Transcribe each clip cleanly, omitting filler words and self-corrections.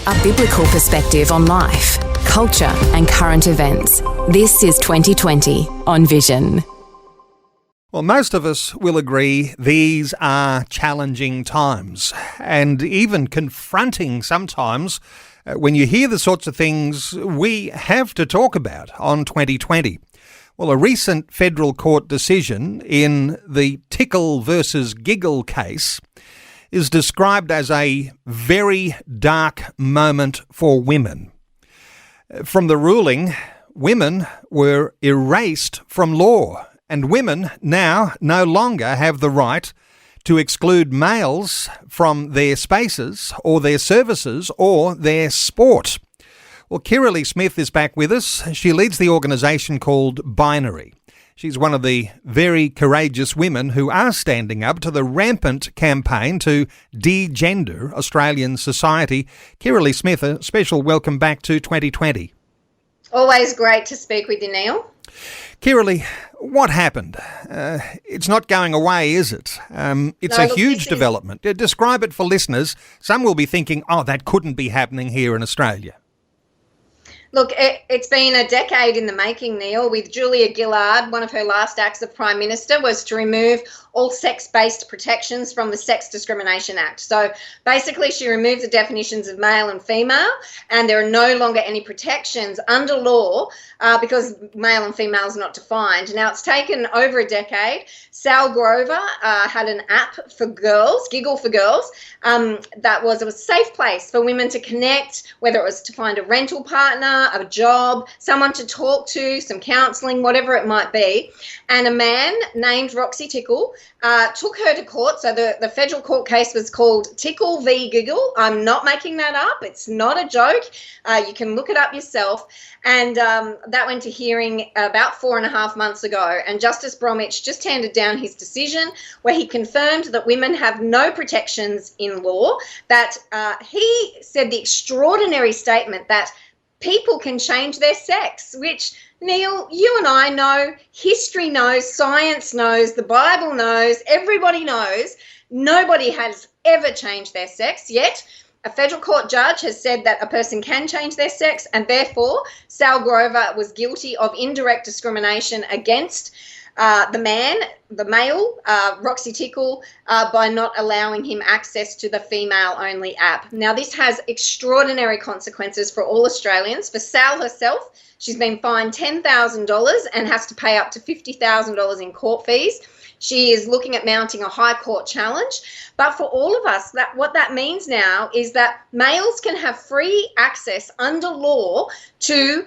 a biblical perspective on life, culture and current events. This is 2020 on Vision. Well, most of us will agree these are challenging times and even confronting sometimes when you hear the sorts of things we have to talk about on 2020. Well, a recent federal court decision in the Tickle versus Giggle case is described as a very dark moment for women. From the ruling, women were erased from law, and women now no longer have the right to exclude males from their spaces or their services or their sport. Well, Kirralie Smith is back with us. She leads the organisation called Binary. She's one of the very courageous women who are standing up to the rampant campaign to de-gender Australian society. Kirralie Smith, a special welcome back to 2020. Always great to speak with you, Neil. Kirralie, what happened? It's not going away, is it? It's a huge development. Describe it for listeners. Some will be thinking, oh, that couldn't be happening here in Australia. Look, it's been a decade in the making, Neil, with Julia Gillard. One of her last acts as Prime Minister was to remove all sex-based protections from the Sex Discrimination Act. So basically she removed the definitions of male and female, and there are no longer any protections under law because male and female is not defined. Now, it's taken over a decade. Sal Grover had an app for girls, Giggle for girls, that was a safe place for women to connect, whether it was to find a rental partner, a job, someone to talk to, some counselling, whatever it might be. And a man named Tickle took her to court. So the federal court case was called Tickle v Giggle. I'm not making that up. It's not a joke. You can look it up yourself. And that went to hearing about 4.5 months ago. And Justice Bromwich just handed down his decision where he confirmed that women have no protections in law, that he said the extraordinary statement that people can change their sex, which, Neil, you and I know, history knows, science knows, the Bible knows, everybody knows. Nobody has ever changed their sex yet. A federal court judge has said that a person can change their sex, and therefore Sal Grover was guilty of indirect discrimination against the male, Roxy Tickle, by not allowing him access to the female-only app. Now, this has extraordinary consequences for all Australians. For Sal herself, she's been fined $10,000 and has to pay up to $50,000 in court fees. She is looking at mounting a high court challenge. But for all of us, what that means now is that males can have free access under law to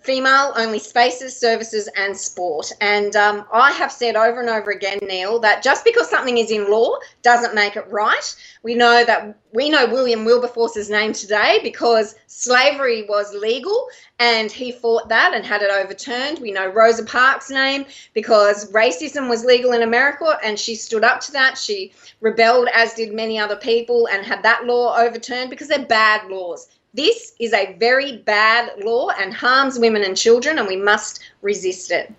female-only spaces, services and sport. And I have said over and over again, Neil, that just because something is in law doesn't make it right. We know William Wilberforce's name today because slavery was legal and he fought that and had it overturned. We know Rosa Parks' name because racism was legal in America and she stood up to that. She rebelled, as did many other people, and had that law overturned because they're bad laws. This is a very bad law and harms women and children, and we must resist it.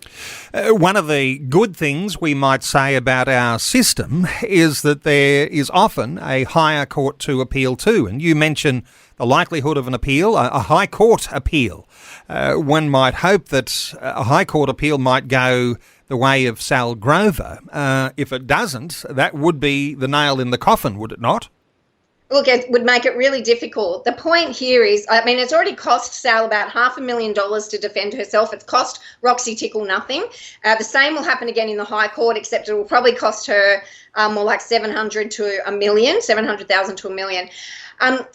One of the good things we might say about our system is that there is often a higher court to appeal to. And you mention the likelihood of an appeal, a high court appeal. One might hope that a high court appeal might go the way of Sal Grover. If it doesn't, that would be the nail in the coffin, would it not? Look, it would make it really difficult. The point here is, I mean, it's already cost Sal about $500,000 to defend herself. It's cost Roxy Tickle nothing. The same will happen again in the High Court, except it will probably cost her more like $700,000 to $1 million.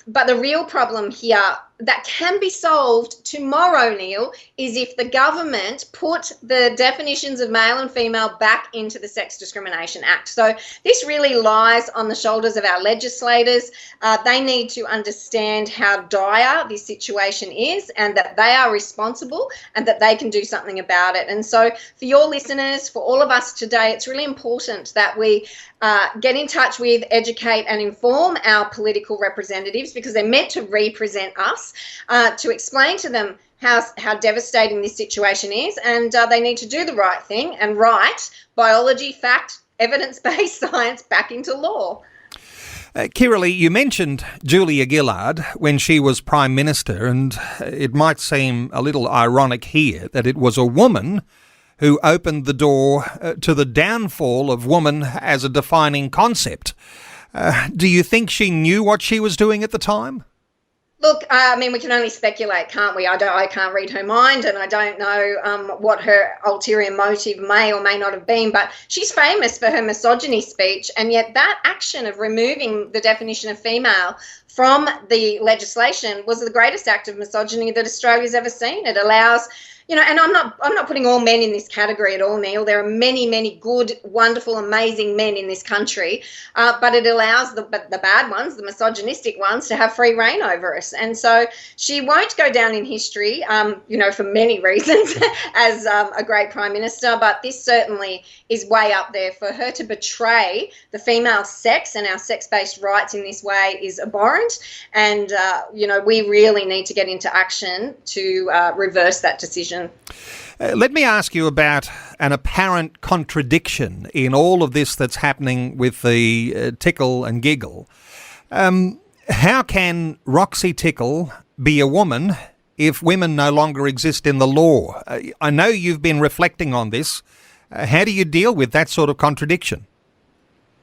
But the real problem here that can be solved tomorrow, Neil, is if the government put the definitions of male and female back into the Sex Discrimination Act. So this really lies on the shoulders of our legislators. They need to understand how dire this situation is and that they are responsible and that they can do something about it. And so for your listeners, for all of us today, it's really important that we get in touch with, educate and inform our political representatives because they're meant to represent us, to explain to them how devastating this situation is, and they need to do the right thing and write biology, fact, evidence-based science back into law. Kirralie, you mentioned Julia Gillard when she was Prime Minister, and it might seem a little ironic here that it was a woman who opened the door to the downfall of woman as a defining concept. Do you think she knew what she was doing at the time? Look, I mean, we can only speculate, can't we? I can't read her mind, and I don't know what her ulterior motive may or may not have been, but she's famous for her misogyny speech, and yet that action of removing the definition of female from the legislation was the greatest act of misogyny that Australia's ever seen. It allows... and I'm not putting all men in this category at all, Neil. There are many, many good, wonderful, amazing men in this country, but it allows the bad ones, the misogynistic ones, to have free reign over us. And so she won't go down in history, for many reasons, as a great Prime Minister, but this certainly is way up there. For her to betray the female sex and our sex-based rights in this way is abhorrent, and, we really need to get into action to reverse that decision. Let me ask you about an apparent contradiction in all of this that's happening with the Tickle and Giggle. How can Roxy Tickle be a woman if women no longer exist in the law? I know you've been reflecting on this. How do you deal with that sort of contradiction?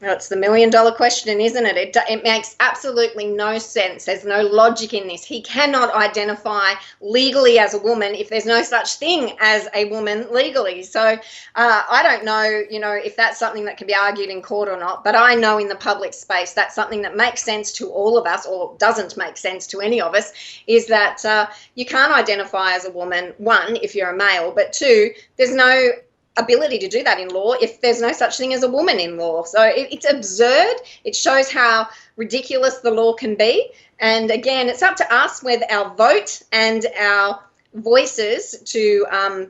Well, it's the million-dollar question, isn't it? It makes absolutely no sense. There's no logic in this. He cannot identify legally as a woman if there's no such thing as a woman legally. So I don't know, if that's something that can be argued in court or not, but I know in the public space that's something that makes sense to all of us, or doesn't make sense to any of us, is that you can't identify as a woman, one, if you're a male, but two, there's no ability to do that in law if there's no such thing as a woman in law. So it's absurd. It shows how ridiculous the law can be. And again, it's up to us with our vote and our voices to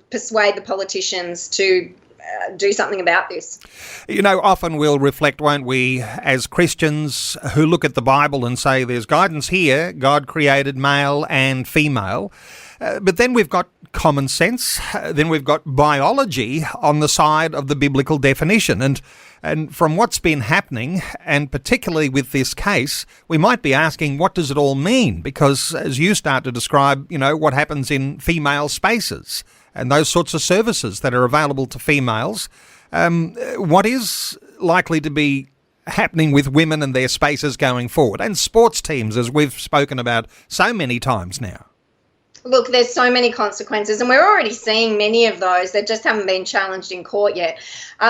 persuade the politicians to do something about this. Often we'll reflect, won't we, as Christians who look at the Bible and say there's guidance here, God created male and female. But then we've got common sense, then we've got biology on the side of the biblical definition. And from what's been happening, and particularly with this case, we might be asking, what does it all mean? Because as you start to describe, what happens in female spaces and those sorts of services that are available to females, what is likely to be happening with women and their spaces going forward? And sports teams, as we've spoken about so many times now. Look, there's so many consequences, and we're already seeing many of those that just haven't been challenged in court yet.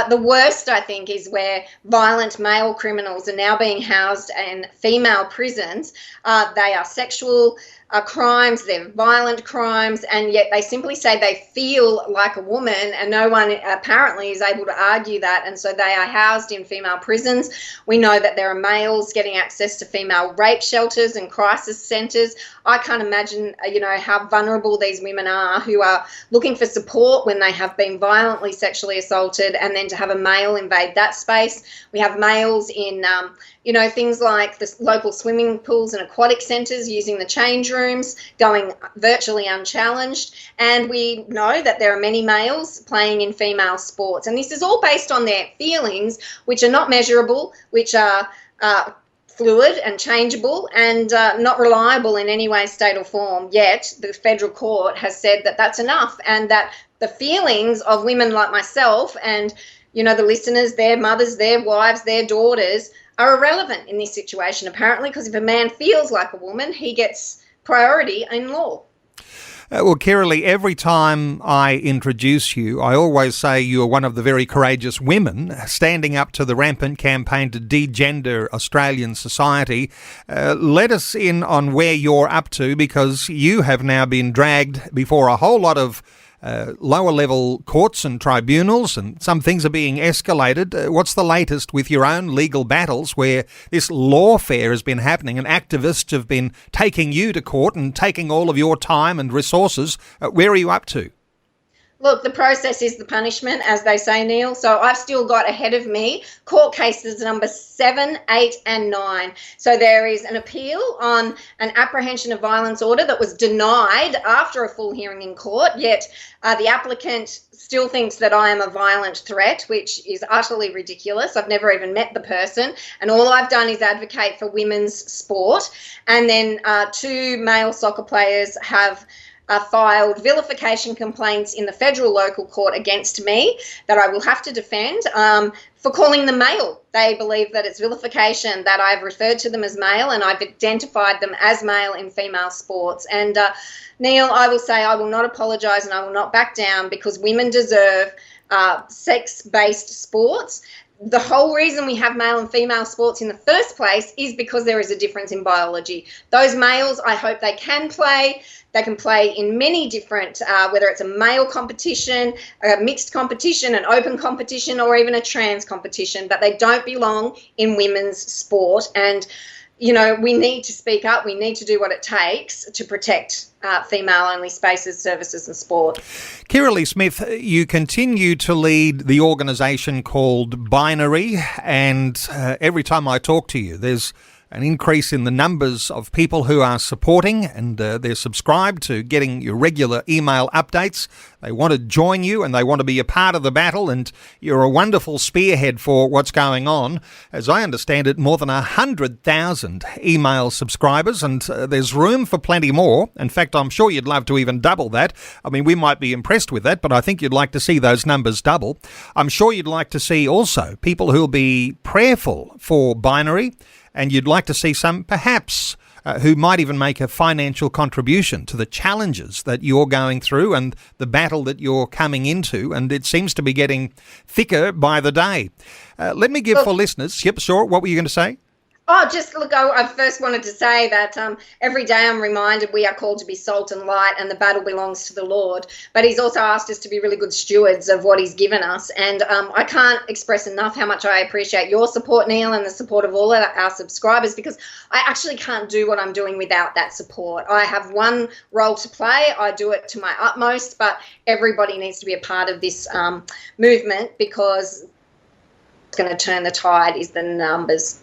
The worst, I think, is where violent male criminals are now being housed in female prisons. They are sexual crimes, they're violent crimes, and yet they simply say they feel like a woman, and no one apparently is able to argue that, and so they are housed in female prisons. We know that there are males getting access to female rape shelters and crisis centres. I can't imagine, how vulnerable these women are who are looking for support when they have been violently sexually assaulted, and then to have a male invade that space. We have males in things like the local swimming pools and aquatic centres using the change rooms, going virtually unchallenged. And we know that there are many males playing in female sports. And this is all based on their feelings, which are not measurable, which are fluid and changeable, and not reliable in any way, state or form. Yet the federal court has said that that's enough, and that the feelings of women like myself and, the listeners, their mothers, their wives, their daughters, are irrelevant in this situation, apparently, because if a man feels like a woman, he gets priority in law. Well, Kirralie, every time I introduce you, I always say you are one of the very courageous women standing up to the rampant campaign to degender Australian society. Let us in on where you're up to, because you have now been dragged before a whole lot of lower level courts and tribunals, and some things are being escalated. What's the latest with your own legal battles where this lawfare has been happening and activists have been taking you to court and taking all of your time and resources? Where are you up to? Look, the process is the punishment, as they say, Neil. So I've still got ahead of me court cases number 7, 8 and 9. So there is an appeal on an apprehension of violence order that was denied after a full hearing in court, yet the applicant still thinks that I am a violent threat, which is utterly ridiculous. I've never even met the person, and all I've done is advocate for women's sport. And then 2 male soccer players have filed vilification complaints in the federal local court against me that I will have to defend for calling them male. They believe that it's vilification, that I've referred to them as male and I've identified them as male in female sports. And Neil, I will say I will not apologise and I will not back down, because women deserve sex-based sports. The whole reason we have male and female sports in the first place is because there is a difference in biology. Those males, I hope they can play. They can play in many different, whether it's a male competition, a mixed competition, an open competition, or even a trans competition, but they don't belong in women's sport. And, you know, we need to speak up. We need to do what it takes to protect female-only spaces, services and sport. Kirralie Smith, you continue to lead the organisation called Binary, and every time I talk to you, there's an increase in the numbers of people who are supporting, and they're subscribed to getting your regular email updates. They want to join you and they want to be a part of the battle, and you're a wonderful spearhead for what's going on. As I understand it, more than 100,000 email subscribers, and there's room for plenty more. In fact, I'm sure you'd love to even double that. I mean, we might be impressed with that, but I think you'd like to see those numbers double. I'm sure you'd like to see also people who'll be prayerful for Binary, and you'd like to see some, perhaps, who might even make a financial contribution to the challenges that you're going through and the battle that you're coming into, and it seems to be getting thicker by the day. Let me give for listeners... Yep, sure. What were you going to say? Oh, just look, I first wanted to say that every day I'm reminded we are called to be salt and light, and the battle belongs to the Lord. But he's also asked us to be really good stewards of what he's given us. And I can't express enough how much I appreciate your support, Neil, and the support of all of our subscribers, because I actually can't do what I'm doing without that support. I have one role to play. I do it to my utmost, but everybody needs to be a part of this movement, because what's going to turn the tide is the numbers.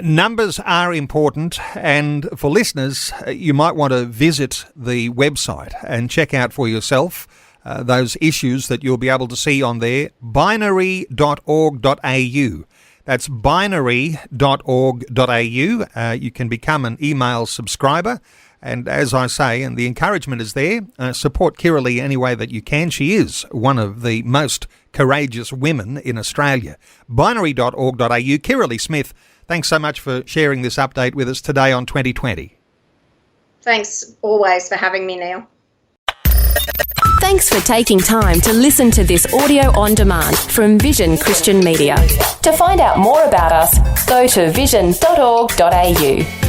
Numbers are important, and for listeners, you might want to visit the website and check out for yourself those issues that you'll be able to see on there, binary.org.au. That's binary.org.au. You can become an email subscriber, and as I say, and the encouragement is there, support Kirralie any way that you can. She is one of the most courageous women in Australia. Binary.org.au. Kirralie Smith, thanks so much for sharing this update with us today on 2020. Thanks always for having me, Neil. Thanks for taking time to listen to this audio on demand from Vision Christian Media. To find out more about us, go to vision.org.au.